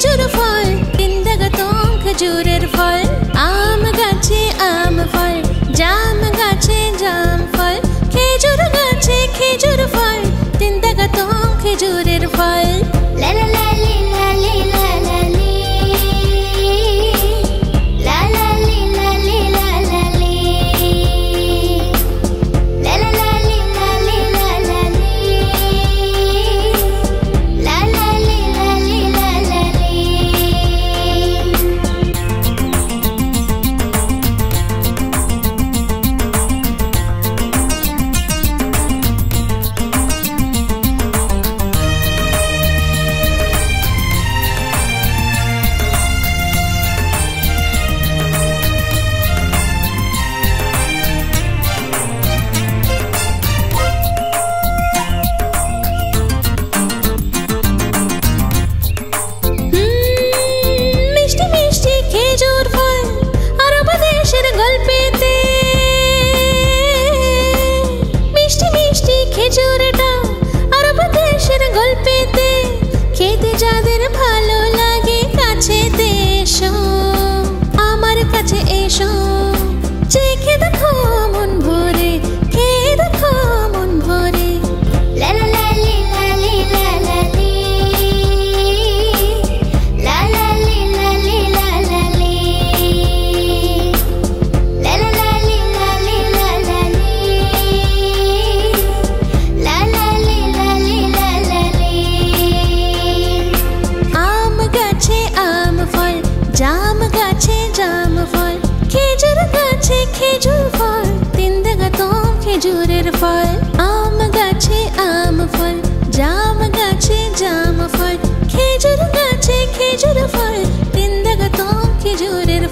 খেজুর ফল তিনদাগাতম খেজুরের ফল আম গাছে আম ফল জাম গাছে জাম ফল খেজুর গাছে খেজুর ফল তিনদাগাতম খেজুরের ফল লা লা লা লি লা লি লা লা লি লা লা লি লা লি লা লা লি লা লা লা লি লা লি লা লা লি লা লা লি লা লি লা লা লি মিষ্টি মিষ্টি খেজুর ফল আরব দেশের গল্পেতে মিষ্টি মিষ্টি খেজুরটা আরব দেশের গল্পেতে খেতে যাদের ভালো লাগে কাছেতে এসো আমার কাছে এসো চেখে দেখো মন ভরে খেয়ে দেখো মন ভরে লা লা লা লি লা লি লা লা লি লা লা লি লা লি লা লা লি লা লা লা লি লা লি লা লা লি লা লা লি লা লি লা লা লি আম গাছে আম ফল জাম গাছে জাম ফল খেজুর গাছে খেজুর ফল তিনদাগাতম খেজুরের ফল আম গাছে আম ফল জাম গাছে জাম ফল খেজুর গাছে খেজুর ফল তিনদাগাতম খেজুরের